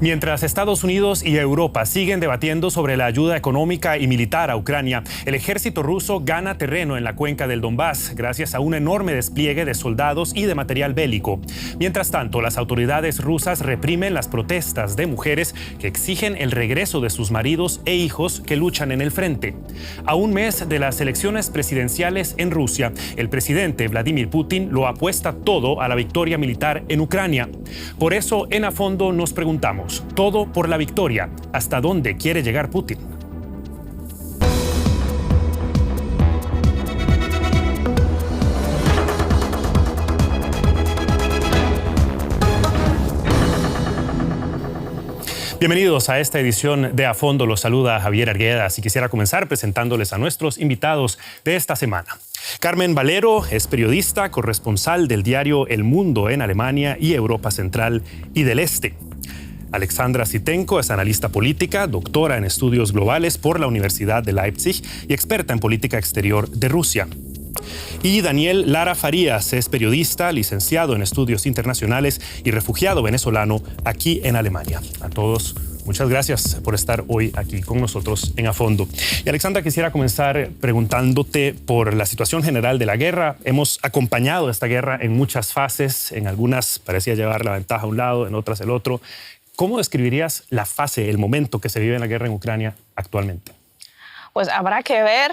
Mientras Estados Unidos y Europa siguen debatiendo sobre la ayuda económica y militar a Ucrania, el ejército ruso gana terreno en la cuenca del Donbass gracias a un enorme despliegue de soldados y de material bélico. Mientras tanto, las autoridades rusas reprimen las protestas de mujeres que exigen el regreso de sus maridos e hijos que luchan en el frente. A un mes de las elecciones presidenciales en Rusia, el presidente Vladimir Putin lo apuesta todo a la victoria militar en Ucrania. Por eso, en A Fondo nos preguntamos: todo por la victoria. ¿Hasta dónde quiere llegar Putin? Bienvenidos a esta edición de A Fondo. Los saluda Javier Arguedas y quisiera comenzar presentándoles a nuestros invitados de esta semana. Carmen Valero es periodista, corresponsal del diario El Mundo en Alemania y Europa Central y del Este. Alexandra Zhitenko es analista política, doctora en estudios globales por la Universidad de Leipzig y experta en política exterior de Rusia. Y Daniel Lara Farías es periodista, licenciado en estudios internacionales y refugiado venezolano aquí en Alemania. A todos, muchas gracias por estar hoy aquí con nosotros en A Fondo. Y Alexandra, quisiera comenzar preguntándote por la situación general de la guerra. Hemos acompañado esta guerra en muchas fases, en algunas parecía llevar la ventaja a un lado, en otras el otro. ¿Cómo describirías la fase, el momento que se vive en la guerra en Ucrania actualmente? Pues habrá que ver.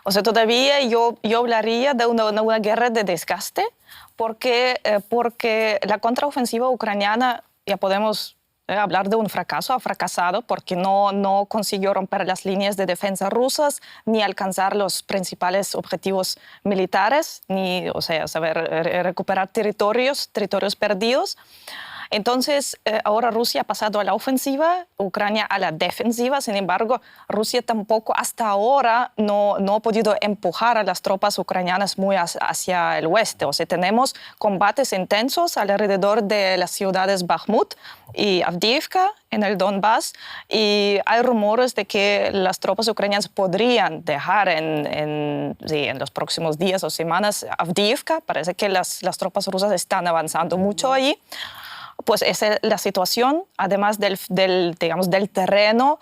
O sea, todavía yo hablaría de una guerra de desgaste porque la contraofensiva ucraniana, ya podemos hablar de un fracaso, ha fracasado porque no consiguió romper las líneas de defensa rusas ni alcanzar los principales objetivos militares, ni, o sea, saber recuperar territorios perdidos. Entonces, ahora Rusia ha pasado a la ofensiva, Ucrania a la defensiva. Sin embargo, Rusia tampoco hasta ahora no ha podido empujar a las tropas ucranianas muy hacia el oeste. O sea, tenemos combates intensos alrededor de las ciudades Bakhmut y Avdiivka en el Donbass, y hay rumores de que las tropas ucranianas podrían dejar en los próximos días o semanas Avdiivka. Parece que las tropas rusas están avanzando mucho allí. Pues esa es la situación, además del terreno.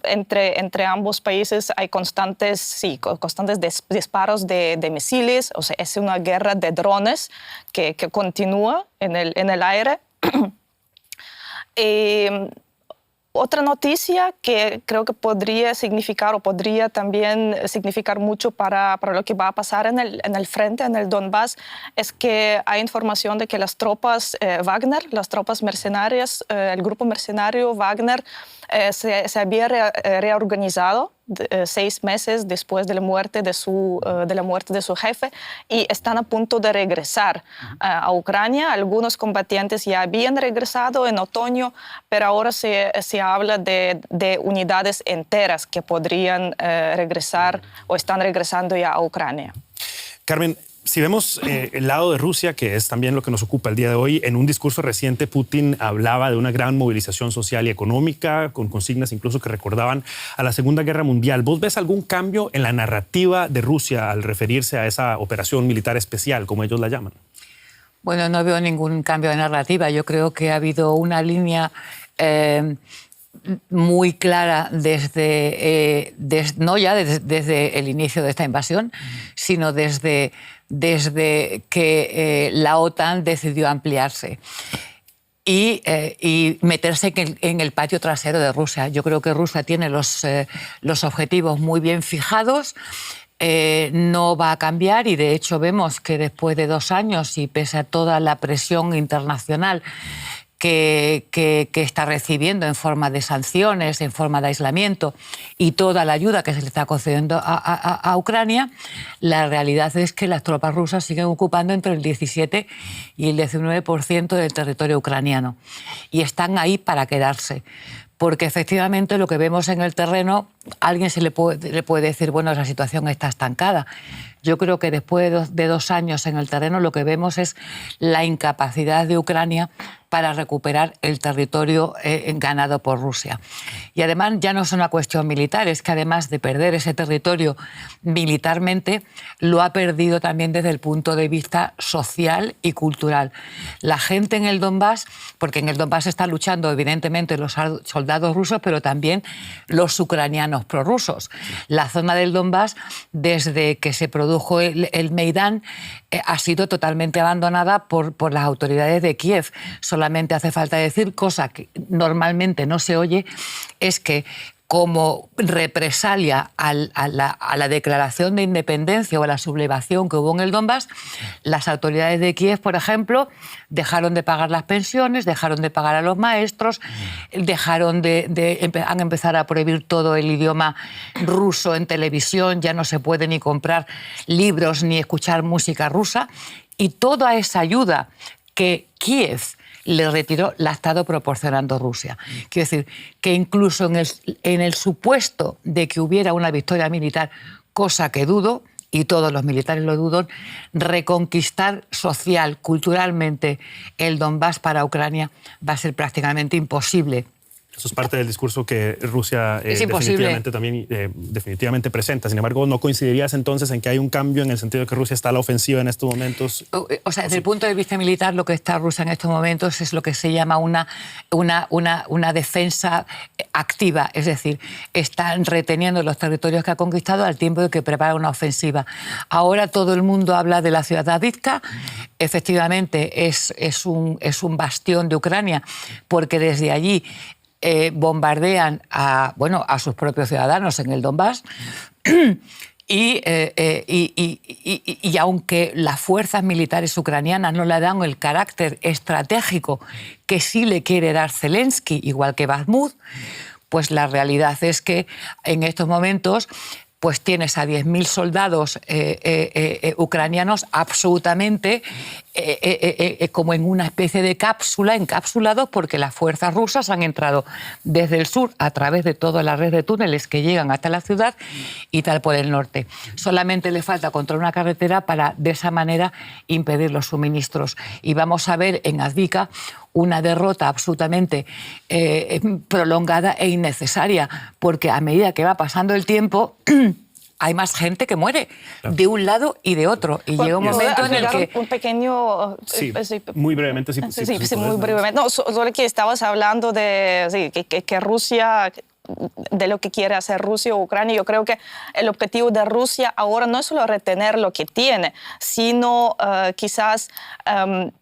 Entre ambos países hay constantes disparos de misiles. O sea, es una guerra de drones que continúa en el aire. Otra noticia que creo que podría significar o podría también significar mucho para lo que va a pasar en el frente, en el Donbass, es que hay información de que las tropas Wagner, las tropas mercenarias, el grupo mercenario Wagner se había reorganizado 6 meses después de la muerte de su jefe, y están a punto de regresar a Ucrania. Algunos combatientes ya habían regresado en otoño, pero ahora se habla de unidades enteras que podrían regresar o están regresando ya a Ucrania. Carmen, si vemos el lado de Rusia, que es también lo que nos ocupa el día de hoy, en un discurso reciente Putin hablaba de una gran movilización social y económica, con consignas incluso que recordaban a la Segunda Guerra Mundial. ¿Vos ves algún cambio en la narrativa de Rusia al referirse a esa operación militar especial, como ellos la llaman? Bueno, no veo ningún cambio de narrativa. Yo creo que ha habido una línea muy clara desde el inicio de esta invasión, sino desde que la OTAN decidió ampliarse y meterse en el patio trasero de Rusia. Yo creo que Rusia tiene los objetivos muy bien fijados. No va a cambiar, y de hecho vemos que después de 2 años y pese a toda la presión internacional que está recibiendo en forma de sanciones, en forma de aislamiento, y toda la ayuda que se le está concediendo a Ucrania, la realidad es que las tropas rusas siguen ocupando entre el 17 y el 19% del territorio ucraniano, y están ahí para quedarse. Porque efectivamente lo que vemos en el terreno, a alguien le puede decir, bueno, la situación está estancada. Yo creo que después de 2 años en el terreno lo que vemos es la incapacidad de Ucrania para recuperar el territorio ganado por Rusia. Y además ya no es una cuestión militar, es que además de perder ese territorio militarmente, lo ha perdido también desde el punto de vista social y cultural. La gente en el Donbass, porque en el Donbass están luchando evidentemente los soldados rusos, pero también los ucranianos prorrusos. La zona del Donbass, desde que se produjo el Maidán, ha sido totalmente abandonada por las autoridades de Kiev. Solamente hace falta decir, cosa que normalmente no se oye, es que como represalia a la declaración de independencia o a la sublevación que hubo en el Donbass, las autoridades de Kiev, por ejemplo, dejaron de pagar las pensiones, dejaron de pagar a los maestros, han empezado a prohibir todo el idioma ruso en televisión, ya no se puede ni comprar libros ni escuchar música rusa, y toda esa ayuda que Kiev le retiró, la ha estado proporcionando Rusia. Quiero decir que incluso en el supuesto de que hubiera una victoria militar, cosa que dudo, y todos los militares lo dudan, reconquistar social, culturalmente el Donbass para Ucrania va a ser prácticamente imposible. Eso es parte del discurso que Rusia definitivamente presenta. Sin embargo, ¿no coincidirías entonces en que hay un cambio en el sentido de que Rusia está a la ofensiva en estos momentos? O sea, desde el punto de vista militar, lo que está Rusia en estos momentos es lo que se llama una defensa activa. Es decir, están reteniendo los territorios que ha conquistado al tiempo de que prepara una ofensiva. Ahora todo el mundo habla de la ciudad de Avdiivka. Efectivamente, es un bastión de Ucrania, porque desde allí bombardean a sus propios ciudadanos en el Donbass y aunque las fuerzas militares ucranianas no le dan el carácter estratégico que sí le quiere dar Zelensky, igual que Bakhmut, pues la realidad es que en estos momentos pues tienes a 10.000 soldados ucranianos absolutamente como en una especie de cápsula, encapsulados, porque las fuerzas rusas han entrado desde el sur a través de toda la red de túneles que llegan hasta la ciudad y tal por el norte. Solamente le falta controlar una carretera para de esa manera impedir los suministros. Y vamos a ver en Avdiivka una derrota absolutamente prolongada e innecesaria, porque a medida que va pasando el tiempo hay más gente que muere, de un lado y de otro. Y llega un momento en el que... Un pequeño... muy brevemente. Muy brevemente. No, solo que estabas hablando de que Rusia... de lo que quiere hacer Rusia o Ucrania. Yo creo que el objetivo de Rusia ahora no es solo retener lo que tiene, sino quizás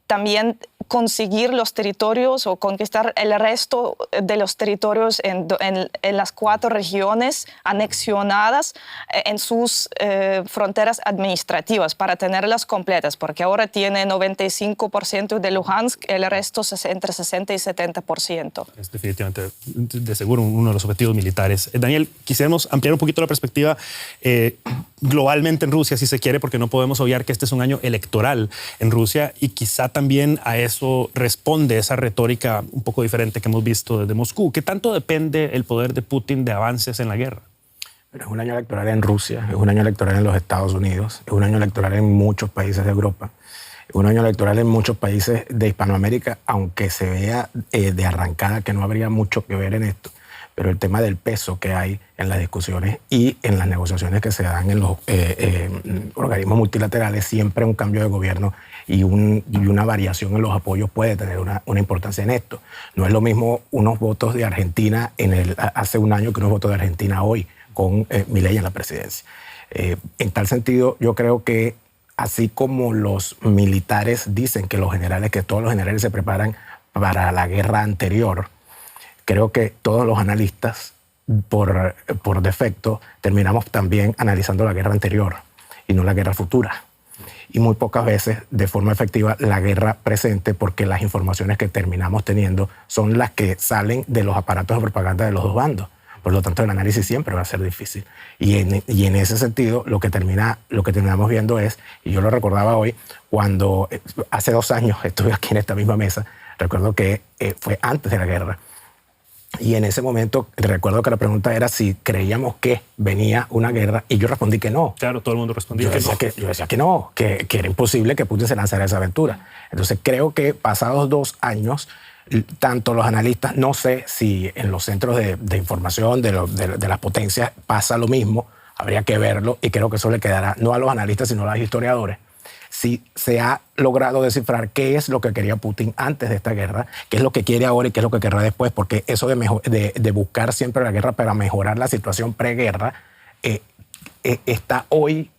también conseguir los territorios o conquistar el resto de los territorios en las 4 regiones anexionadas en sus fronteras administrativas para tenerlas completas, porque ahora tiene 95% de Luhansk, el resto entre 60 y 70%. Es definitivamente, de seguro, uno de los objetivos militares. Daniel, quisiéramos ampliar un poquito la perspectiva globalmente en Rusia, si se quiere, porque no podemos obviar que este es un año electoral en Rusia y quizá también a eso responde esa retórica un poco diferente que hemos visto desde Moscú. ¿Qué tanto depende el poder de Putin de avances en la guerra? Pero es un año electoral en Rusia, es un año electoral en los Estados Unidos, es un año electoral en muchos países de Europa, es un año electoral en muchos países de Hispanoamérica, aunque se vea de arrancada que no habría mucho que ver en esto. Pero el tema del peso que hay en las discusiones y en las negociaciones que se dan en los organismos multilaterales, siempre un cambio de gobierno y una variación en los apoyos puede tener una importancia en esto. No es lo mismo unos votos de Argentina hace un año que unos votos de Argentina hoy, con Milei en la presidencia. En tal sentido, yo creo que así como los militares dicen que todos los generales se preparan para la guerra anterior, creo que todos los analistas, por defecto, terminamos también analizando la guerra anterior y no la guerra futura. Y muy pocas veces, de forma efectiva, la guerra presente, porque las informaciones que terminamos teniendo son las que salen de los aparatos de propaganda de los dos bandos. Por lo tanto, el análisis siempre va a ser difícil. Y en ese sentido, lo que terminamos viendo es, y yo lo recordaba hoy, cuando hace 2 años estuve aquí en esta misma mesa, recuerdo que fue antes de la guerra, Y en ese momento recuerdo que la pregunta era si creíamos que venía una guerra y yo respondí que no. Claro, todo el mundo respondió que no. Yo decía que no, que era imposible que Putin se lanzara esa aventura. Entonces creo que pasados 2 años, tanto los analistas, no sé si en los centros de información de las potencias pasa lo mismo, habría que verlo y creo que eso le quedará no a los analistas sino a los historiadores. Si se ha logrado descifrar qué es lo que quería Putin antes de esta guerra, qué es lo que quiere ahora y qué es lo que querrá después, porque eso de buscar siempre la guerra para mejorar la situación preguerra está hoy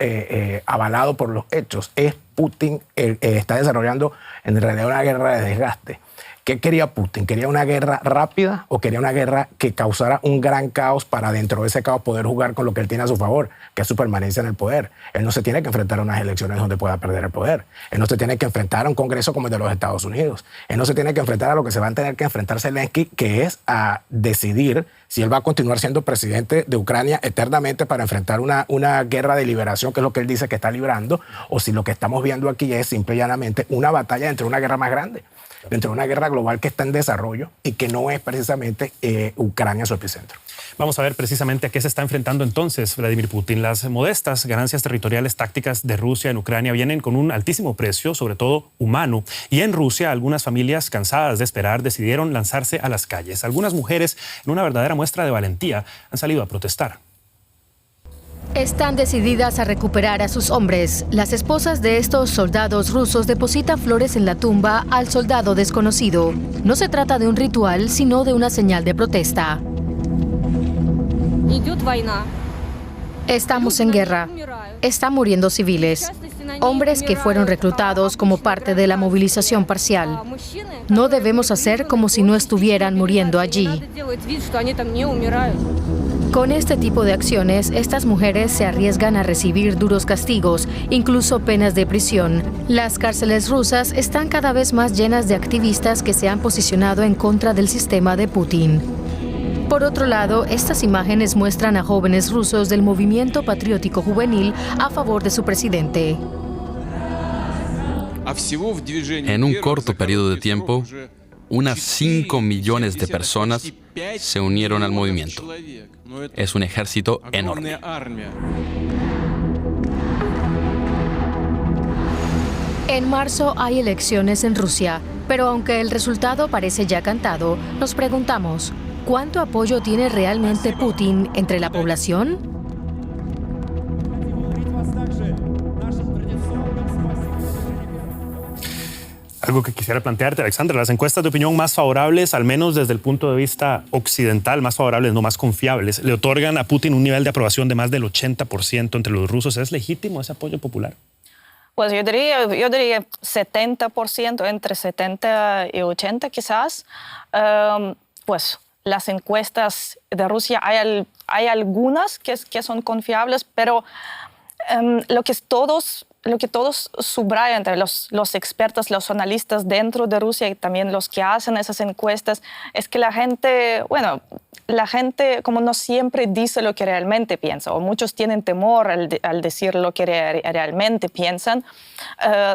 avalado por los hechos. Putin está desarrollando en realidad una guerra de desgaste. ¿Qué quería Putin? ¿Quería una guerra rápida o quería una guerra que causara un gran caos para dentro de ese caos poder jugar con lo que él tiene a su favor, que es su permanencia en el poder? Él no se tiene que enfrentar a unas elecciones donde pueda perder el poder. Él no se tiene que enfrentar a un Congreso como el de los Estados Unidos. Él no se tiene que enfrentar a lo que se va a tener que enfrentar Zelensky, que es a decidir si él va a continuar siendo presidente de Ucrania eternamente para enfrentar una guerra de liberación, que es lo que él dice que está librando, o si lo que estamos viendo aquí es simple y llanamente una batalla entre una guerra más grande, dentro de una guerra global que está en desarrollo y que no es precisamente Ucrania su epicentro. Vamos a ver precisamente a qué se está enfrentando entonces Vladimir Putin. Las modestas ganancias territoriales tácticas de Rusia en Ucrania vienen con un altísimo precio, sobre todo humano. Y en Rusia, algunas familias cansadas de esperar decidieron lanzarse a las calles. Algunas mujeres, en una verdadera muestra de valentía, han salido a protestar. Están decididas a recuperar a sus hombres. Las esposas de estos soldados rusos depositan flores en la tumba al soldado desconocido. No se trata de un ritual, sino de una señal de protesta. Estamos en guerra. Están muriendo civiles. Hombres que fueron reclutados como parte de la movilización parcial. No debemos hacer como si no estuvieran muriendo allí. Con este tipo de acciones, estas mujeres se arriesgan a recibir duros castigos, incluso penas de prisión. Las cárceles rusas están cada vez más llenas de activistas que se han posicionado en contra del sistema de Putin. Por otro lado, estas imágenes muestran a jóvenes rusos del movimiento patriótico juvenil a favor de su presidente. En un corto periodo de tiempo, unas 5 millones de personas se unieron al movimiento. Es un ejército enorme. En marzo hay elecciones en Rusia, pero aunque el resultado parece ya cantado, nos preguntamos, ¿cuánto apoyo tiene realmente Putin entre la población? Algo que quisiera plantearte, Alexandra, las encuestas de opinión más favorables, al menos desde el punto de vista occidental, más favorables, no más confiables, le otorgan a Putin un nivel de aprobación de más del 80% entre los rusos. ¿Es legítimo ese apoyo popular? Pues yo diría 70%, entre 70 y 80 quizás. Pues las encuestas de Rusia, hay algunas que son confiables, pero lo que todos subrayan entre los expertos, los analistas dentro de Rusia y también los que hacen esas encuestas, es que la gente como no siempre dice lo que realmente piensa, o muchos tienen temor al decir lo que realmente piensan.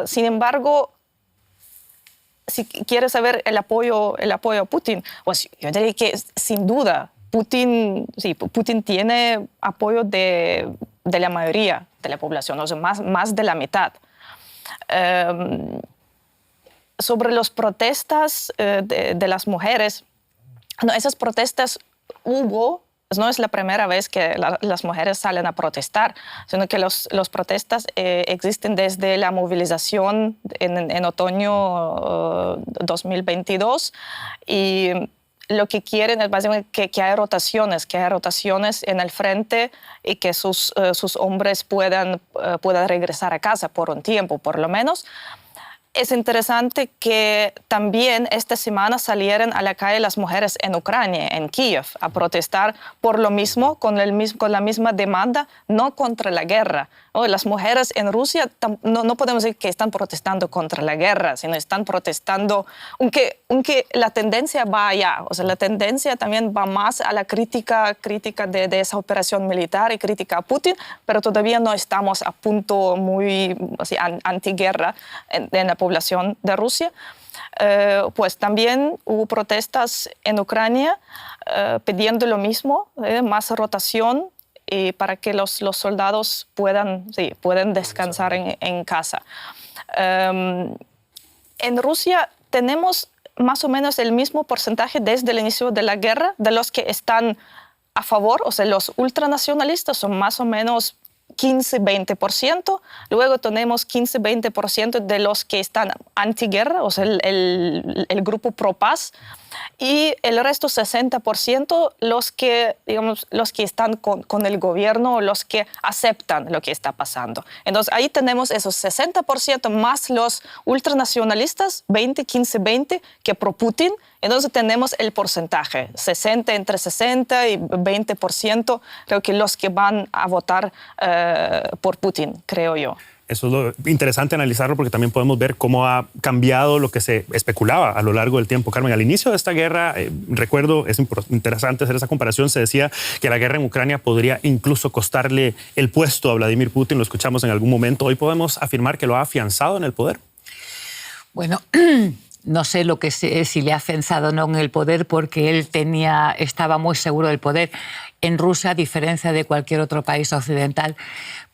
Sin embargo, si quieres saber el apoyo a Putin, pues yo diría que sin duda Putin tiene apoyo de la mayoría de la población, o sea, más de la mitad. Sobre las protestas de las mujeres, esas protestas no es la primera vez que las mujeres salen a protestar, sino que los protestas existen desde la movilización en otoño 2022 y lo que quieren es básicamente que haya rotaciones en el frente y que sus hombres puedan regresar a casa por un tiempo, por lo menos. Es interesante que también esta semana salieron a la calle las mujeres en Ucrania, en Kiev, a protestar por lo mismo, con la misma demanda, no contra la guerra. Las mujeres en Rusia no podemos decir que están protestando contra la guerra, sino están protestando, aunque la tendencia va allá, o sea, la tendencia también va más a la crítica de esa operación militar y crítica a Putin, pero todavía no estamos a punto muy antiguerra en la población de Rusia. Pues también hubo protestas en Ucrania pidiendo lo mismo, más rotación para que los soldados puedan descansar en casa. En Rusia tenemos más o menos el mismo porcentaje desde el inicio de la guerra de los que están a favor, o sea, los ultranacionalistas son más o menos 15-20%, luego tenemos 15-20% de los que están antiguerra, o sea, el grupo pro-paz, y el resto 60% los que están con el gobierno, los que aceptan lo que está pasando. Entonces ahí tenemos esos 60% más los ultranacionalistas, 15-20 que pro-Putin. Entonces tenemos el porcentaje, entre 60 y 20%, creo que los que van a votar por Putin, creo yo. Eso es lo interesante analizarlo porque también podemos ver cómo ha cambiado lo que se especulaba a lo largo del tiempo. Carmen, al inicio de esta guerra, recuerdo, es interesante hacer esa comparación, se decía que la guerra en Ucrania podría incluso costarle el puesto a Vladimir Putin, lo escuchamos en algún momento. Hoy podemos afirmar que lo ha afianzado en el poder. Bueno, no sé si le ha afianzado o no en el poder porque él estaba muy seguro del poder. En Rusia, a diferencia de cualquier otro país occidental,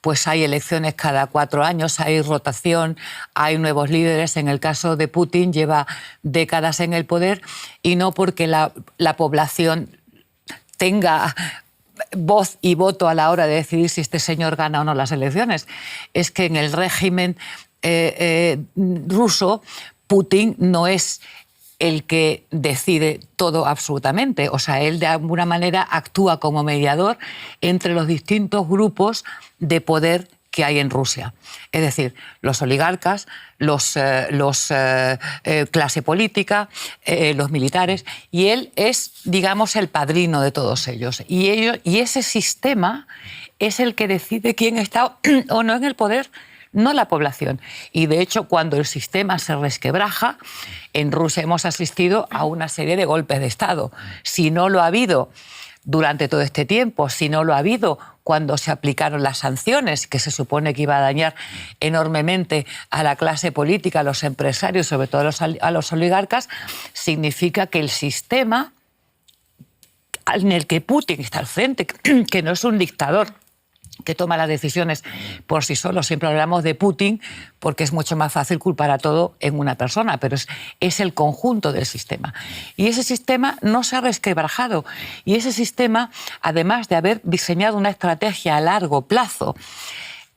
pues hay elecciones cada 4 años, hay rotación, hay nuevos líderes. En el caso de Putin lleva décadas en el poder y no porque la población tenga voz y voto a la hora de decidir si este señor gana o no las elecciones. Es que en el régimen ruso, Putin no es el que decide todo absolutamente. O sea, él de alguna manera actúa como mediador entre los distintos grupos de poder que hay en Rusia. Es decir, los oligarcas, los clase política, los militares, y él es, digamos, el padrino de todos ellos. Y ese sistema es el que decide quién está o no en el poder, no la población. Y de hecho, cuando el sistema se resquebraja, en Rusia hemos asistido a una serie de golpes de Estado. Si no lo ha habido durante todo este tiempo, si no lo ha habido cuando se aplicaron las sanciones, que se supone que iba a dañar enormemente a la clase política, a los empresarios, sobre todo a los oligarcas, significa que el sistema en el que Putin está al frente, que no es un dictador que toma las decisiones por sí solo. Siempre hablamos de Putin porque es mucho más fácil culpar a todo en una persona, pero es el conjunto del sistema. Y ese sistema no se ha resquebrajado. Y ese sistema, además de haber diseñado una estrategia a largo plazo,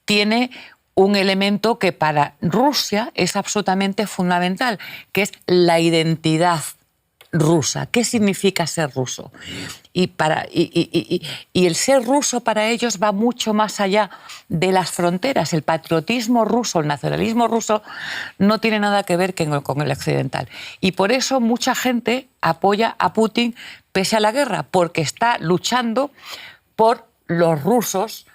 tiene un elemento que para Rusia es absolutamente fundamental, que es la identidad rusa. ¿Qué significa ser ruso? Y el ser ruso para ellos va mucho más allá de las fronteras. El patriotismo ruso, el nacionalismo ruso no tiene nada que ver con el occidental. Y por eso mucha gente apoya a Putin pese a la guerra, porque está luchando por los rusos,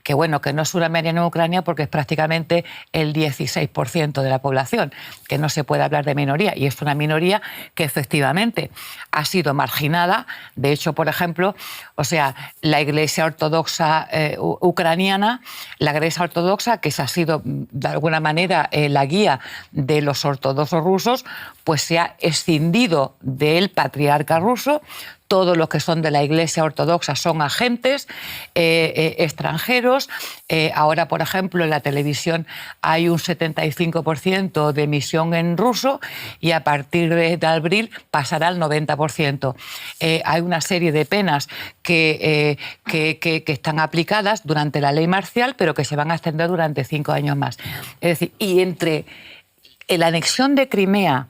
que bueno, que no es una media en Ucrania porque es prácticamente el 16% de la población, que no se puede hablar de minoría, y es una minoría que efectivamente ha sido marginada. De hecho, por ejemplo, o sea, la Iglesia Ortodoxa ucraniana, la Iglesia Ortodoxa, que ha sido de alguna manera la guía de los ortodoxos rusos, pues se ha escindido del patriarca ruso. Todos los que son de la Iglesia Ortodoxa son agentes extranjeros. Ahora, por ejemplo, en la televisión hay un 75% de emisión en ruso y a partir de abril pasará al 90%. Hay una serie de penas que están aplicadas durante la ley marcial, pero que se van a extender durante 5 años más. Es decir, y entre la anexión de Crimea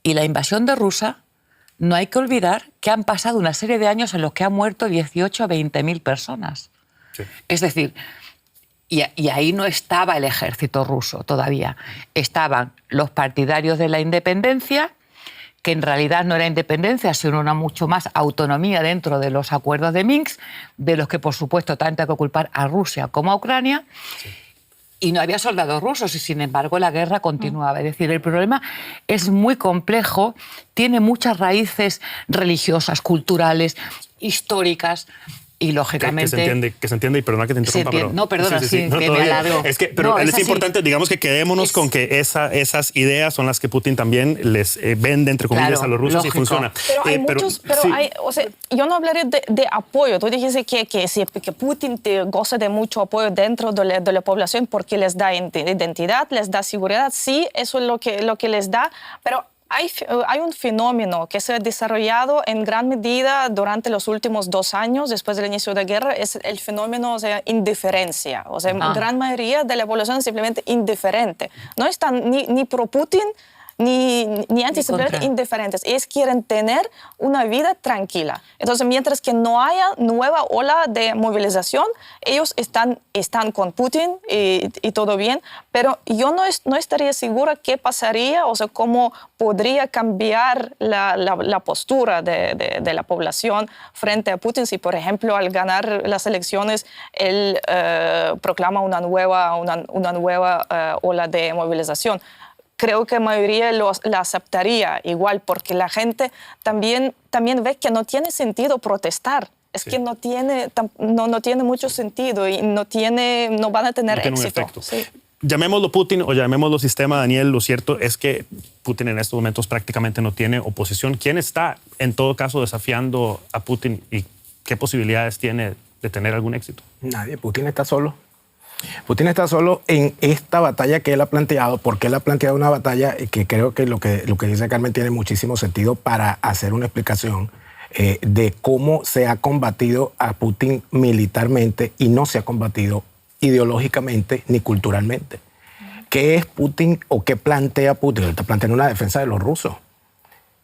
y la invasión de Rusia, no hay que olvidar que han pasado una serie de años en los que han muerto 18 a 20.000 personas. Sí. Es decir, y ahí no estaba el ejército ruso todavía. Estaban los partidarios de la independencia, que en realidad no era independencia, sino una mucho más autonomía dentro de los acuerdos de Minsk, de los que, por supuesto, tanto hay que culpar a Rusia como a Ucrania. Sí. Y no había soldados rusos y, sin embargo, la guerra continuaba. Es decir, el problema es muy complejo, tiene muchas raíces religiosas, culturales, históricas, y lógicamente... Que se entiende, y perdona que te interrumpa, pero... No, perdona, sí, no, que me alargo. Pero es importante, digamos que quedémonos con que esas ideas son las que Putin también les vende, entre comillas, a los rusos, lógico. y funciona. Pero hay muchos, o sea, yo no hablaré de apoyo. Tú dijiste que Putin goza de mucho apoyo dentro de la población porque les da identidad, les da seguridad. Sí, eso es lo que les da, pero hay un fenómeno que se ha desarrollado en gran medida durante los últimos 2 años, después del inicio de la guerra, es el fenómeno de indiferencia. O sea, gran mayoría de la población es simplemente indiferente. No están ni pro Putin, ni anti, simplemente indiferentes. Ellos quieren tener una vida tranquila. Entonces, mientras que no haya nueva ola de movilización, ellos están con Putin y todo bien, pero yo no estaría segura qué pasaría, o sea, cómo podría cambiar la postura de la población frente a Putin si, por ejemplo, al ganar las elecciones, él proclama una nueva ola de movilización. Creo que la mayoría la aceptaría igual, porque la gente también ve que no tiene sentido protestar. Es que no tiene mucho sentido y no van a tener éxito. Sí. Llamémoslo Putin o llamémoslo sistema, Daniel, lo cierto es que Putin en estos momentos prácticamente no tiene oposición. ¿Quién está, en todo caso, desafiando a Putin y qué posibilidades tiene de tener algún éxito? Nadie. Putin está solo. Putin está solo en esta batalla que él ha planteado, porque él ha planteado una batalla que creo que lo que dice Carmen tiene muchísimo sentido para hacer una explicación de cómo se ha combatido a Putin militarmente y no se ha combatido ideológicamente ni culturalmente. ¿Qué es Putin o qué plantea Putin? Él está planteando una defensa de los rusos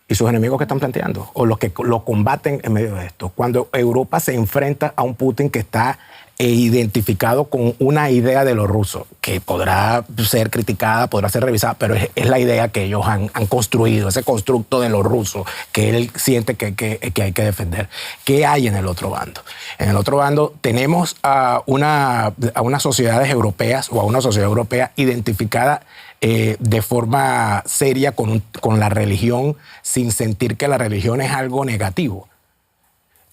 y sus enemigos que están planteando, o los que lo combaten en medio de esto. Cuando Europa se enfrenta a un Putin que está identificado con una idea de los rusos, que podrá ser criticada, podrá ser revisada, pero es la idea que ellos han construido, ese constructo de los rusos, que él siente que hay que defender. ¿Qué hay en el otro bando? En el otro bando tenemos a unas sociedades europeas, o a una sociedad europea identificada de forma seria con la religión, sin sentir que la religión es algo negativo.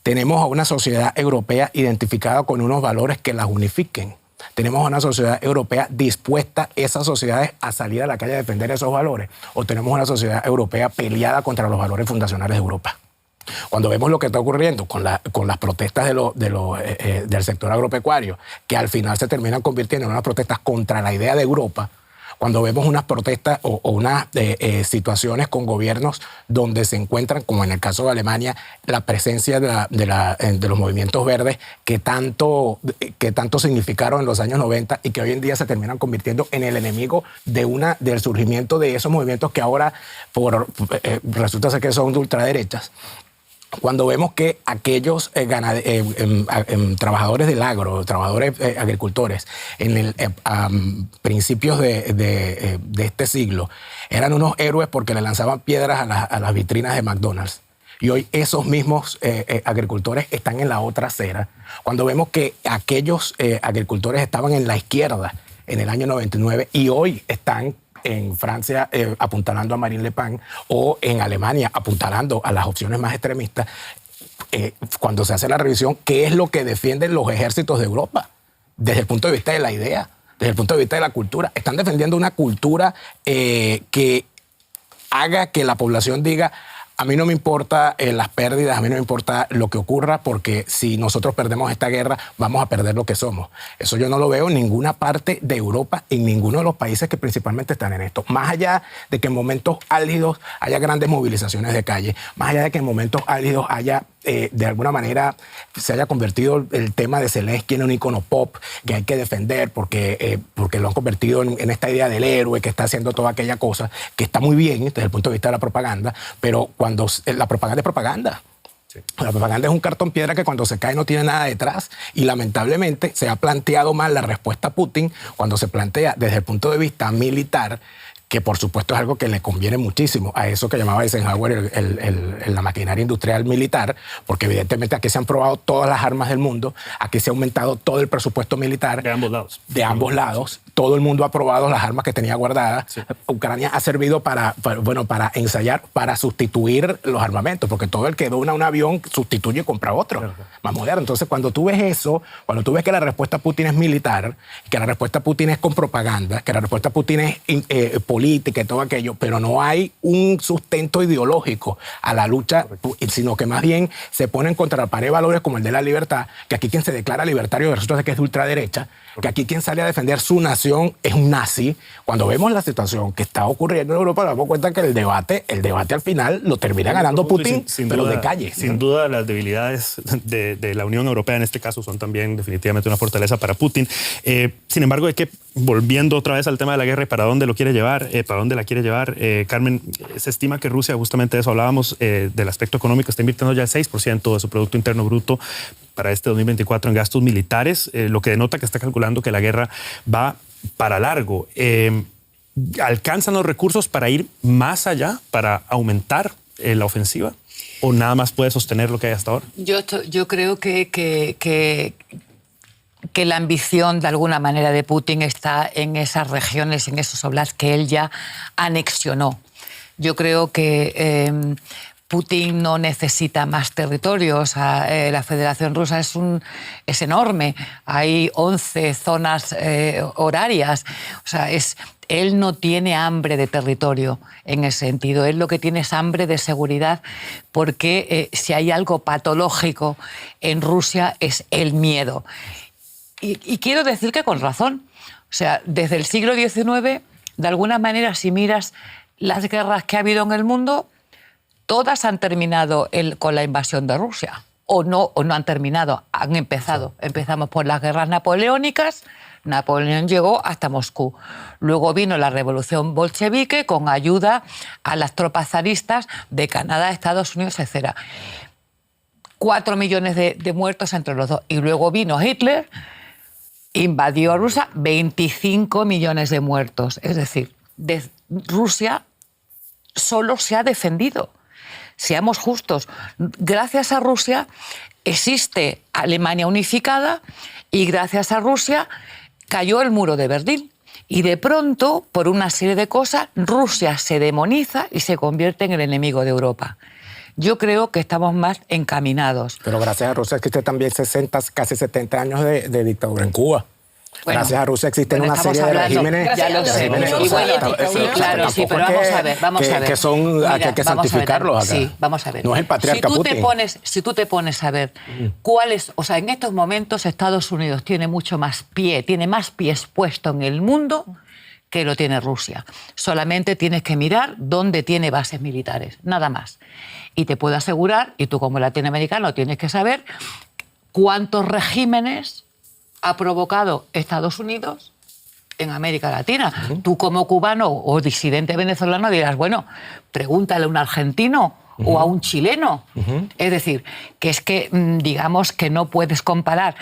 Tenemos a una sociedad europea identificada con unos valores que las unifiquen. Tenemos a una sociedad europea dispuesta, esas sociedades, a salir a la calle a defender esos valores. O tenemos una sociedad europea peleada contra los valores fundacionales de Europa. Cuando vemos lo que está ocurriendo con las protestas del sector agropecuario, que al final se terminan convirtiendo en unas protestas contra la idea de Europa, cuando vemos unas protestas o unas situaciones con gobiernos donde se encuentran, como en el caso de Alemania, la presencia de los movimientos verdes que tanto significaron en los años 90 y que hoy en día se terminan convirtiendo en el enemigo del surgimiento de esos movimientos que ahora resulta ser que son de ultraderechas. Cuando vemos que aquellos trabajadores del agro, trabajadores agricultores, a principios de este siglo, eran unos héroes porque le lanzaban piedras a las vitrinas de McDonald's. Y hoy esos mismos agricultores están en la otra acera. Cuando vemos que aquellos agricultores estaban en la izquierda en el año 99 y hoy están en Francia apuntalando a Marine Le Pen, o en Alemania apuntalando a las opciones más extremistas, cuando se hace la revisión, ¿qué es lo que defienden los ejércitos de Europa? Desde el punto de vista de la idea, desde el punto de vista de la cultura. Están defendiendo una cultura que haga que la población diga: a mí no me importa las pérdidas, a mí no me importa lo que ocurra, porque si nosotros perdemos esta guerra, vamos a perder lo que somos. Eso yo no lo veo en ninguna parte de Europa, en ninguno de los países que principalmente están en esto. Más allá de que en momentos álgidos haya grandes movilizaciones de calle, más allá de que en momentos álgidos haya, de alguna manera, se haya convertido el tema de Zelensky en un icono pop que hay que defender porque lo han convertido en esta idea del héroe que está haciendo toda aquella cosa, que está muy bien desde el punto de vista de la propaganda, pero cuando la propaganda es propaganda. Sí. La propaganda es un cartón piedra que cuando se cae no tiene nada detrás, y lamentablemente se ha planteado mal la respuesta a Putin cuando se plantea desde el punto de vista militar que por supuesto es algo que le conviene muchísimo a eso que llamaba Eisenhower la maquinaria industrial militar, porque evidentemente aquí se han probado todas las armas del mundo, aquí se ha aumentado todo el presupuesto militar. De ambos lados. De ambos lados. Todo el mundo ha probado las armas que tenía guardadas. Sí. Ucrania ha servido para ensayar, para sustituir los armamentos, porque todo el que dona un avión sustituye y compra otro, claro, más moderno. Entonces, cuando tú ves eso, cuando tú ves que la respuesta a Putin es militar, que la respuesta a Putin es con propaganda, que la respuesta a Putin es política y todo aquello, pero no hay un sustento ideológico a la lucha, sino que más bien se ponen contra la pared valores como el de la libertad, que aquí quien se declara libertario resulta que es de ultraderecha, que aquí quien sale a defender su nación es un nazi. Cuando vemos la situación que está ocurriendo en Europa, nos damos cuenta que el debate al final lo termina ganando Putin, pero de calle. Sin duda, las debilidades de la Unión Europea en este caso son también definitivamente una fortaleza para Putin. Sin embargo, volviendo otra vez al tema de la guerra y para dónde lo quiere llevar, para dónde la quiere llevar, Carmen, se estima que Rusia, justamente de eso hablábamos, del aspecto económico, está invirtiendo ya el 6% de su Producto Interno Bruto para este 2024 en gastos militares, lo que denota que está calculando que la guerra va para largo. ¿Alcanzan los recursos para ir más allá, para aumentar la ofensiva? ¿O nada más puede sostener lo que hay hasta ahora? Yo creo que la ambición, de alguna manera, de Putin está en esas regiones, en esos oblasts que él ya anexionó. Yo creo que Putin no necesita más territorios. La Federación Rusa es enorme. Hay 11 zonas horarias. O sea, él no tiene hambre de territorio en ese sentido. Él lo que tiene es hambre de seguridad, porque si hay algo patológico en Rusia es el miedo. Y quiero decir que con razón. O sea, desde el siglo XIX, de alguna manera, si miras las guerras que ha habido en el mundo, todas han terminado con la invasión de Rusia. O no han terminado, han empezado. Sí. Empezamos por las guerras napoleónicas. Napoleón llegó hasta Moscú. Luego vino la revolución bolchevique con ayuda a las tropas zaristas de Canadá, Estados Unidos, etc. 4 millones de muertos entre los dos. Y luego vino Hitler, invadió a Rusia, 25 millones de muertos. Es decir, Rusia solo se ha defendido. Seamos justos. Gracias a Rusia existe Alemania unificada y gracias a Rusia cayó el muro de Berlín. Y de pronto, por una serie de cosas, Rusia se demoniza y se convierte en el enemigo de Europa. Yo creo que estamos más encaminados. Pero gracias a Rusia existe también 60, casi 70 años de dictadura en Cuba. Bueno, gracias a Rusia existen una serie de regímenes. Ya lo sé. Y bueno, sí, claro, sí, pero vamos a ver. Que son, mira, hay que santificarlos acá. Sí, vamos a ver. No es el patriarca Putin. Si tú te pones a ver cuáles, o sea, en estos momentos Estados Unidos tiene mucho más tiene más pies puestos en el mundo que lo tiene Rusia. Solamente tienes que mirar dónde tiene bases militares, nada más. Y te puedo asegurar, y tú como latinoamericano tienes que saber cuántos regímenes ha provocado Estados Unidos en América Latina. Tú como cubano o disidente venezolano dirás, bueno, pregúntale a un argentino o a un chileno. Es decir, que es que digamos que no puedes comparar,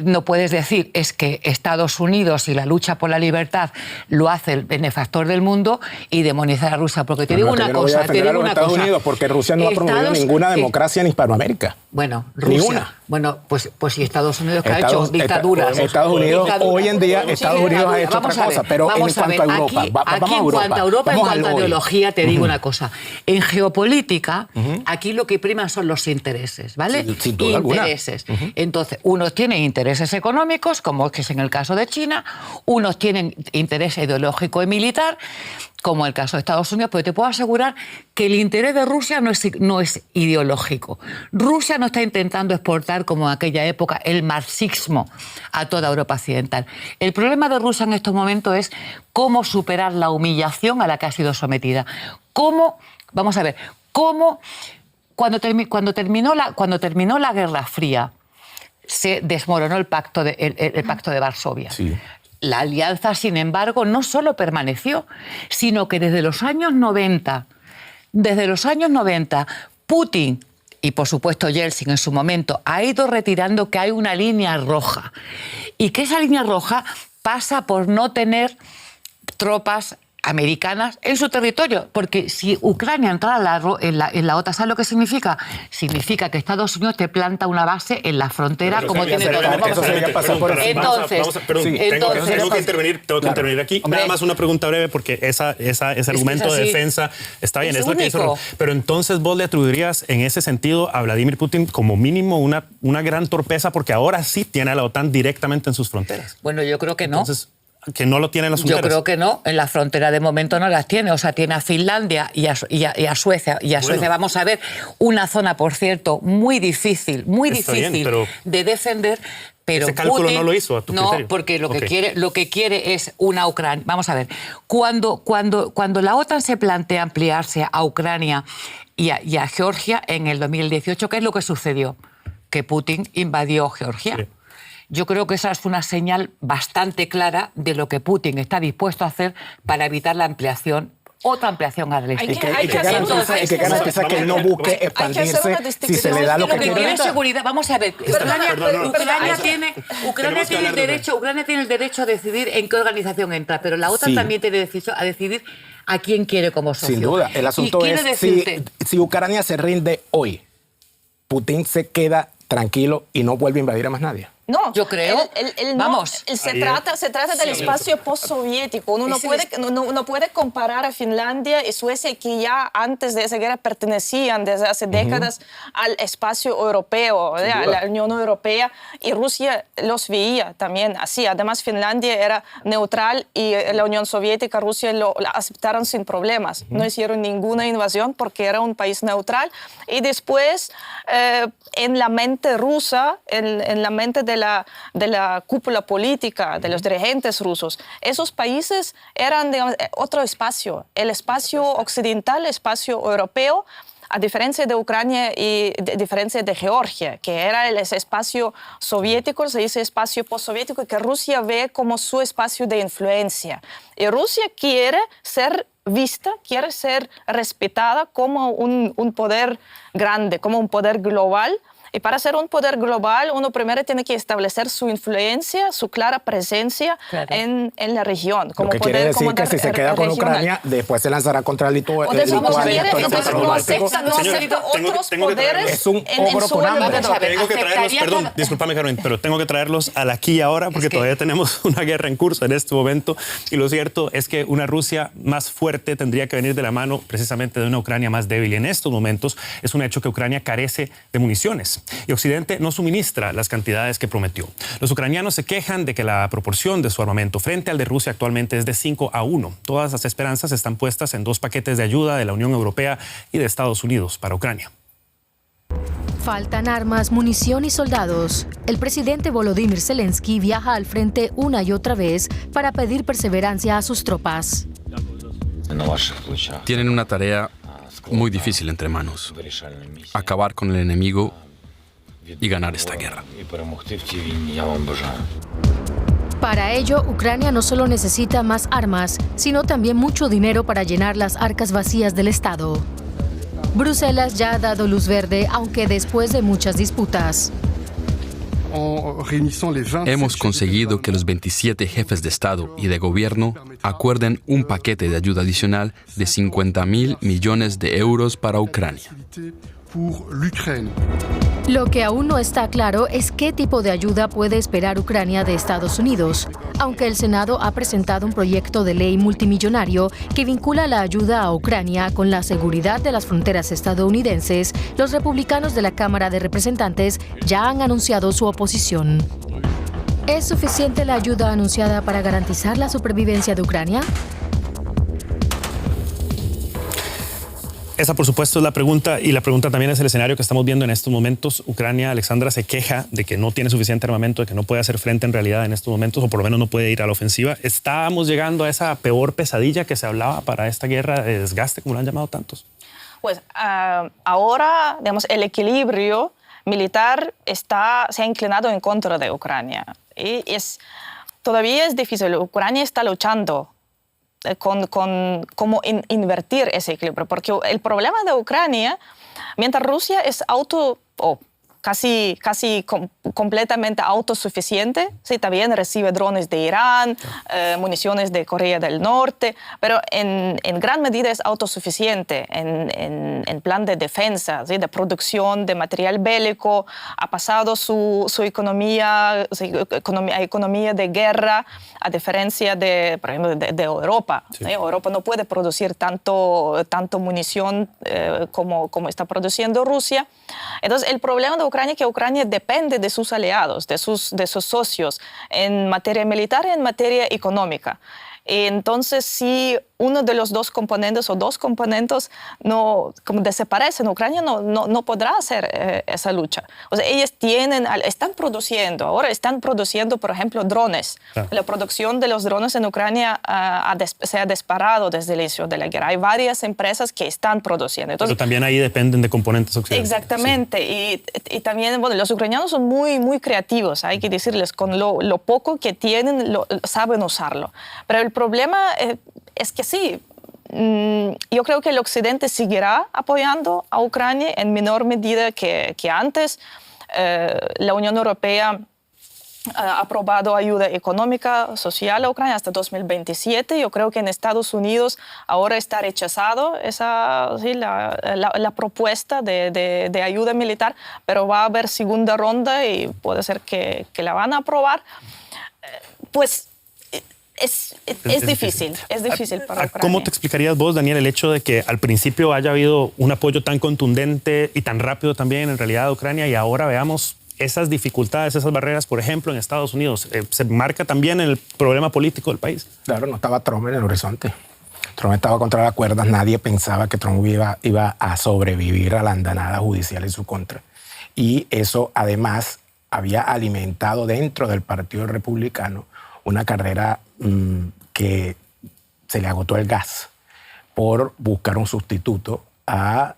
no puedes decir es que Estados Unidos y la lucha por la libertad lo hace el benefactor del mundo y demonizar a Rusia. Porque te digo una cosa, te digo una Estados cosa. Unidos, porque Rusia no ha promovido ninguna democracia en Hispanoamérica. Bueno, Rusia. Ninguna. Bueno, pues si Estados Unidos que ha hecho dictaduras. Estados Unidos, hoy en día, Estados Unidos ha hecho otra cosa, pero en cuanto a Europa, vamos a Europa. En cuanto a Europa, en cuanto a ideología, te digo una cosa. En geopolítica, aquí lo que prima son los intereses, ¿vale? Sin duda intereses. Entonces, unos tienen intereses económicos, como es en el caso de China, unos tienen interés ideológico y militar, como el caso de Estados Unidos, pero te puedo asegurar que el interés de Rusia no es ideológico. Rusia no está intentando exportar, como en aquella época, el marxismo a toda Europa occidental. El problema de Rusia en estos momentos es cómo superar la humillación a la que ha sido sometida. Vamos a ver, cuando terminó la Guerra Fría, se desmoronó el pacto de Varsovia. Sí. La alianza, sin embargo, no solo permaneció, sino que desde los años 90, Putin y, por supuesto, Yeltsin en su momento, ha ido retirando que hay una línea roja y que esa línea roja pasa por no tener tropas americanas en su territorio, porque si Ucrania entrara en la OTAN, ¿sabes lo que significa? Significa que Estados Unidos te planta una base en la frontera, Pero como tiene todo el mundo. Tengo que intervenir aquí. Hombre, nada más una pregunta breve, porque ese argumento de defensa está bien, es lo que hizo. Pero entonces vos le atribuirías en ese sentido a Vladimir Putin como mínimo una gran torpeza, porque ahora sí tiene a la OTAN directamente en sus fronteras. Bueno, yo creo que no. Entonces, que no lo tiene en las fronteras. Yo creo que no, en la frontera de momento no las tiene, o sea, tiene a Finlandia y a Suecia. Y a Suecia vamos a ver una zona, por cierto, muy difícil de defender. Pero ese cálculo Putin, no lo hizo, a tu criterio. No, porque lo que quiere es una Ucrania. Vamos a ver, cuando la OTAN se plantea ampliarse a Ucrania y a Georgia en el 2018, ¿qué es lo que sucedió? Que Putin invadió Georgia. Sí. Yo creo que esa es una señal bastante clara de lo que Putin está dispuesto a hacer para evitar la ampliación, otra ampliación al este. Y que garantiza que no busque expandirse si se le da lo que quiere. Seguridad. Vamos a ver, Ucrania tiene el derecho a decidir en qué organización entra, pero la OTAN también tiene derecho a decidir a quién quiere como socio. Sin duda. El asunto es si Ucrania se rinde hoy, Putin se queda tranquilo y no vuelve a invadir a más nadie. No, yo creo. Se trata del espacio postsoviético. Uno no puede comparar a Finlandia y Suecia, que ya antes de esa guerra pertenecían desde hace décadas al espacio europeo, a la Unión Europea, y Rusia los veía también así. Además, Finlandia era neutral y la Unión Soviética, Rusia la aceptaron sin problemas. No hicieron ninguna invasión porque era un país neutral. Y después, en la mente rusa, en la mente de la cúpula política, de los dirigentes rusos, esos países eran, digamos, otro espacio, el espacio occidental, el espacio europeo, a diferencia de Ucrania y a diferencia de Georgia, que era ese espacio soviético, se dice espacio postsoviético, que Rusia ve como su espacio de influencia. Y Rusia quiere ser vista, quiere ser respetada como un poder grande, como un poder global. Y para ser un poder global, uno primero tiene que establecer su influencia, su clara presencia en la región. Como lo que quiere decir que si se queda con Ucrania, después se lanzará contra Lituania. Es un ogro con hambre. Tengo que traerlos, perdón, discúlpame, Carmen, pero tengo que traerlos al aquí y ahora, porque todavía tenemos una guerra en curso en este momento. Y lo cierto es que una Rusia más fuerte tendría que venir de la mano precisamente de una Ucrania más débil. Y en estos momentos es un hecho que Ucrania carece de municiones. Y Occidente no suministra las cantidades que prometió. Los ucranianos se quejan de que la proporción de su armamento frente al de Rusia actualmente es de 5-1. Todas las esperanzas están puestas en 2 paquetes de ayuda de la Unión Europea y de Estados Unidos para Ucrania. Faltan armas, munición y soldados. El presidente Volodymyr Zelensky viaja al frente una y otra vez para pedir perseverancia a sus tropas. Tienen una tarea muy difícil entre manos: acabar con el enemigo y ganar esta guerra. Para ello, Ucrania no solo necesita más armas, sino también mucho dinero para llenar las arcas vacías del Estado. Bruselas ya ha dado luz verde, aunque después de muchas disputas. Hemos conseguido que los 27 jefes de Estado y de Gobierno acuerden un paquete de ayuda adicional de 50.000 millones de euros para Ucrania. Lo que aún no está claro es qué tipo de ayuda puede esperar Ucrania de Estados Unidos, aunque el Senado ha presentado un proyecto de ley multimillonario que vincula la ayuda a Ucrania con la seguridad de las fronteras estadounidenses. Los republicanos de la Cámara de Representantes ya han anunciado su oposición. ¿Es suficiente la ayuda anunciada para garantizar la supervivencia de Ucrania? Esa, por supuesto, es la pregunta, y la pregunta también es el escenario que estamos viendo en estos momentos. Ucrania, Alexandra, se queja de que no tiene suficiente armamento, de que no puede hacer frente en realidad en estos momentos, o por lo menos no puede ir a la ofensiva. ¿Estamos llegando a esa peor pesadilla que se hablaba para esta guerra de desgaste, como lo han llamado tantos? Pues ahora, digamos, el equilibrio militar se ha inclinado en contra de Ucrania. Y todavía es difícil. Ucrania está luchando con cómo invertir ese equilibrio, porque el problema de Ucrania, mientras Rusia es casi completamente autosuficiente. Sí, también recibe drones de Irán, municiones de Corea del Norte, pero en gran medida es autosuficiente en plan de defensa, ¿sí? De producción de material bélico. Ha pasado su economía de guerra, a diferencia de, por ejemplo, de Europa. Sí. Europa no puede producir tanto munición como está produciendo Rusia. Entonces, el problema de Ucrania es que Ucrania depende de sus aliados, de sus socios, en materia militar y en materia económica. Entonces, si uno de los dos componentes o dos componentes como desaparecen, Ucrania no podrá hacer esa lucha. O sea, ellos están produciendo, por ejemplo, drones. Claro. La producción de los drones en Ucrania se ha disparado desde el inicio de la guerra. Hay varias empresas que están produciendo. Entonces, pero también ahí dependen de componentes occidentales. Exactamente. Sí. Y también, bueno, los ucranianos son muy, muy creativos, hay que decirles, con lo poco que tienen, saben usarlo. Pero el problema es que sí, yo creo que el Occidente seguirá apoyando a Ucrania en menor medida que antes. La Unión Europea ha aprobado ayuda económica, social a Ucrania hasta 2027. Yo creo que en Estados Unidos ahora está rechazado la propuesta de ayuda militar, pero va a haber segunda ronda y puede ser que la van a aprobar. Pues es difícil para Ucrania. ¿Cómo te explicarías vos, Daniel, el hecho de que al principio haya habido un apoyo tan contundente y tan rápido también en realidad a Ucrania y ahora veamos esas dificultades, esas barreras, por ejemplo, en Estados Unidos? ¿Se marca también el problema político del país? Claro, no estaba Trump en el horizonte. Trump estaba contra las cuerdas. Nadie pensaba que Trump iba a sobrevivir a la andanada judicial en su contra. Y eso, además, había alimentado dentro del Partido Republicano una carrera que se le agotó el gas por buscar un sustituto a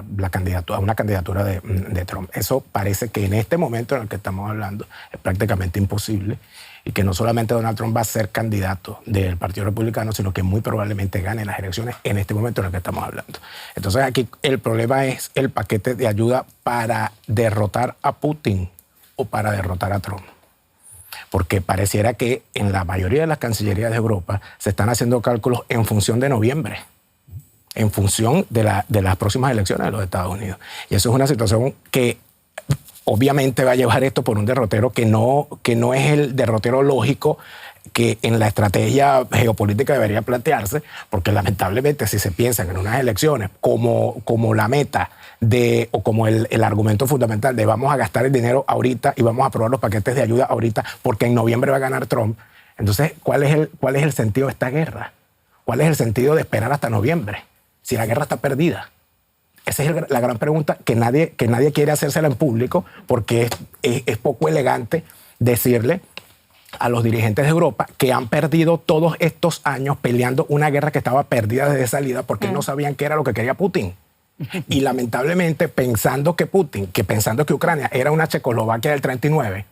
una candidatura de Trump. Eso parece que en este momento en el que estamos hablando es prácticamente imposible y que no solamente Donald Trump va a ser candidato del Partido Republicano, sino que muy probablemente gane las elecciones en este momento en el que estamos hablando. Entonces aquí el problema es el paquete de ayuda para derrotar a Putin o para derrotar a Trump. Porque pareciera que en la mayoría de las cancillerías de Europa se están haciendo cálculos en función de noviembre, en función de las próximas elecciones de los Estados Unidos. Y eso es una situación que obviamente va a llevar esto por un derrotero que no es el derrotero lógico que en la estrategia geopolítica debería plantearse, porque lamentablemente si se piensan en unas elecciones como la meta o como el argumento fundamental de vamos a gastar el dinero ahorita y vamos a aprobar los paquetes de ayuda ahorita porque en noviembre va a ganar Trump, entonces ¿cuál es el sentido de esta guerra? ¿Cuál es el sentido de esperar hasta noviembre si la guerra está perdida? Esa es la gran pregunta que nadie quiere hacérsela en público, porque es poco elegante decirle a los dirigentes de Europa que han perdido todos estos años peleando una guerra que estaba perdida desde salida porque no sabían qué era lo que quería Putin. Y lamentablemente pensando que Ucrania era una Checoslovaquia del 39,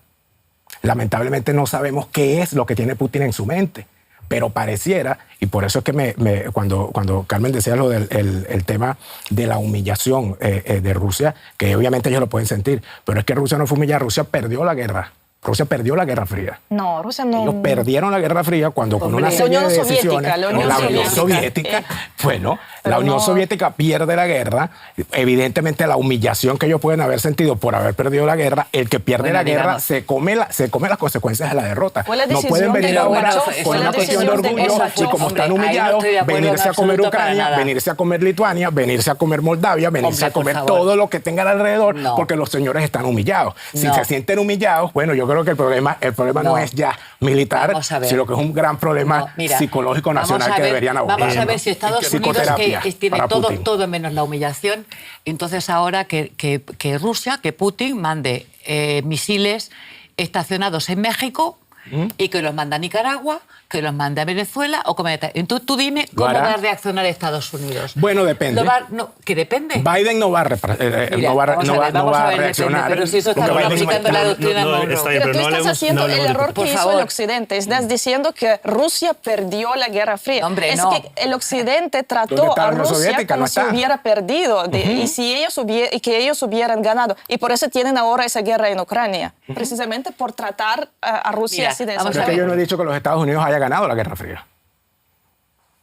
lamentablemente no sabemos qué es lo que tiene Putin en su mente. Pero pareciera, y por eso es que cuando Carmen decía lo del tema de la humillación de Rusia, que obviamente ellos lo pueden sentir, pero es que Rusia no fue humillada, Rusia perdió la guerra. Rusia perdió la Guerra Fría. No, Rusia no. Ellos perdieron la Guerra Fría cuando con una serie de decisiones... La Unión Soviética. Bueno, la Unión Soviética pierde la guerra. Evidentemente la humillación que ellos pueden haber sentido por haber perdido la guerra, el que pierde la guerra se come las consecuencias de la derrota. No pueden venir ahora con una cuestión de orgullo y como están humillados, venirse a comer Ucrania, venirse a comer Lituania, venirse a comer Moldavia, venirse a comer todo lo que tengan alrededor, porque los señores están humillados. Si se sienten humillados, bueno, yo creo que el problema no es ya militar, sino que es un gran problema psicológico nacional que deberían abordar. Vamos a ver si Estados Unidos, que tiene todo menos la humillación, entonces ahora que Rusia, que Putin mande misiles estacionados en México y que los manda a Nicaragua, que los mande a Venezuela o como... Entonces tú dime cómo va a reaccionar Estados Unidos. Bueno, depende. Que depende. Biden no va a reaccionar. Pero si eso está aplicando la doctrina Monroe. Pero tú estás haciendo el error que hizo el Occidente. Estás diciendo que Rusia perdió la Guerra Fría. Hombre, es que el Occidente trató a Rusia como si hubiera perdido y que ellos hubieran ganado. Y por eso tienen ahora esa guerra en Ucrania. Precisamente por tratar a Rusia así de esa manera. Pero es que yo no he dicho que los Estados Unidos hayan ganado la Guerra Fría.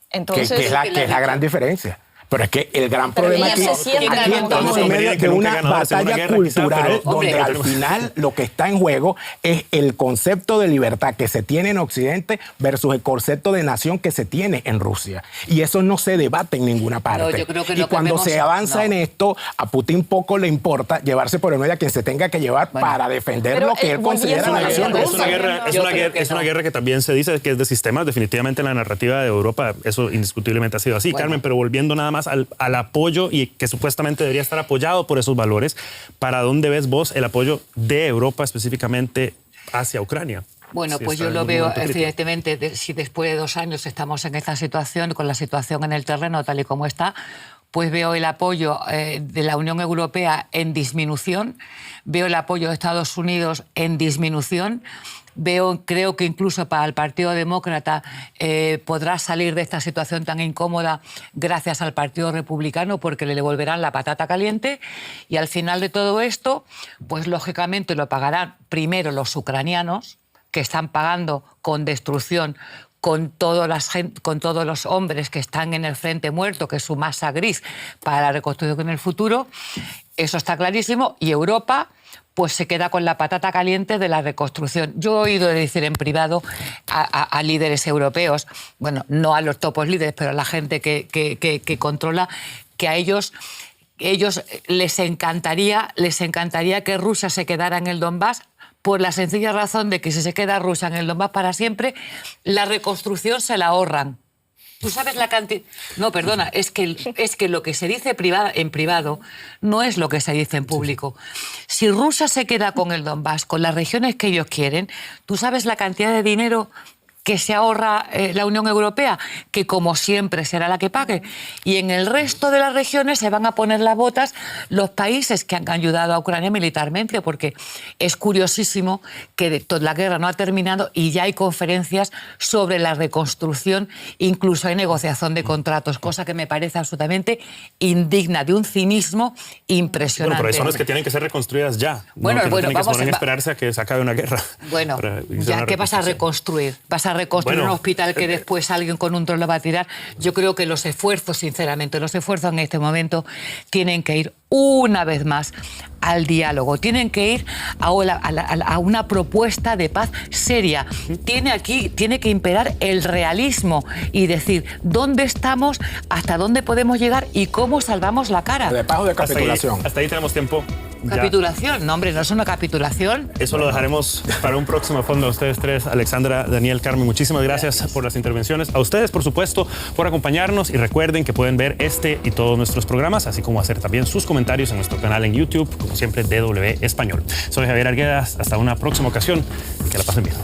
Entonces, que es la gran diferencia. Pero es que el gran problema aquí estamos en medio de una batalla cultural donde al final lo que está en juego es el concepto de libertad que se tiene en Occidente versus el concepto de nación que se tiene en Rusia. Y eso no se debate en ninguna parte. Yo creo que y cuando se avanza en esto, a Putin poco le importa llevarse por el medio a quien se tenga que llevar para defender lo que él considera la nación rusa. Es una guerra que también se dice que es de sistemas. Definitivamente en la narrativa de Europa eso indiscutiblemente ha sido así. Carmen, pero volviendo nada más al apoyo y que supuestamente debería estar apoyado por esos valores, ¿para dónde ves vos el apoyo de Europa específicamente hacia Ucrania? Bueno, pues yo lo veo, evidentemente, si después de 2 años estamos en esta situación, con la situación en el terreno tal y como está, pues veo el apoyo de la Unión Europea en disminución, veo el apoyo de Estados Unidos en disminución. Creo que incluso para el Partido Demócrata podrá salir de esta situación tan incómoda gracias al Partido Republicano porque le devolverán la patata caliente y al final de todo esto, pues lógicamente lo pagarán primero los ucranianos que están pagando con destrucción, con todos los hombres que están en el frente muerto, que es su masa gris para la reconstrucción en el futuro. Eso está clarísimo. Y Europa pues se queda con la patata caliente de la reconstrucción. Yo he oído decir en privado a líderes europeos, bueno, no a los topos líderes, pero a la gente que controla, que a ellos les encantaría que Rusia se quedara en el Donbass por la sencilla razón de que si se queda Rusia en el Donbass para siempre, la reconstrucción se la ahorran. ¿Tú sabes la cantidad? No, perdona, es que lo que se dice en privado no es lo que se dice en público. Si Rusia se queda con el Donbass, con las regiones que ellos quieren, ¿tú sabes la cantidad de dinero que se ahorra la Unión Europea? Que como siempre será la que pague. Y en el resto de las regiones se van a poner las botas los países que han ayudado a Ucrania militarmente, porque es curiosísimo que la guerra no ha terminado y ya hay conferencias sobre la reconstrucción, incluso hay negociación de contratos, cosa que me parece absolutamente indigna, de un cinismo impresionante. Bueno, pero hay zonas que tienen que ser reconstruidas ya. Bueno, tienen que esperarse a que se acabe una guerra. Bueno, ya, ¿qué vas a reconstruir? ¿Vas a reconstruir un hospital que después alguien con un dron lo va a tirar? Yo creo que los esfuerzos, sinceramente, en este momento tienen que ir una vez más al diálogo, tienen que ir a una propuesta de paz seria. Tiene que imperar el realismo y decir dónde estamos, hasta dónde podemos llegar y cómo salvamos la cara. De paz o de capitulación. Hasta ahí tenemos tiempo. ¿Capitulación? No, hombre, no es una capitulación. Eso lo dejaremos para un próximo fondo. A ustedes tres, Alexandra, Daniel, Carmen, muchísimas gracias por las intervenciones. A ustedes, por supuesto, por acompañarnos y recuerden que pueden ver este y todos nuestros programas, así como hacer también sus comentarios en nuestro canal en YouTube, como siempre, DW Español. Soy Javier Arguedas. Hasta una próxima ocasión y que la pasen bien.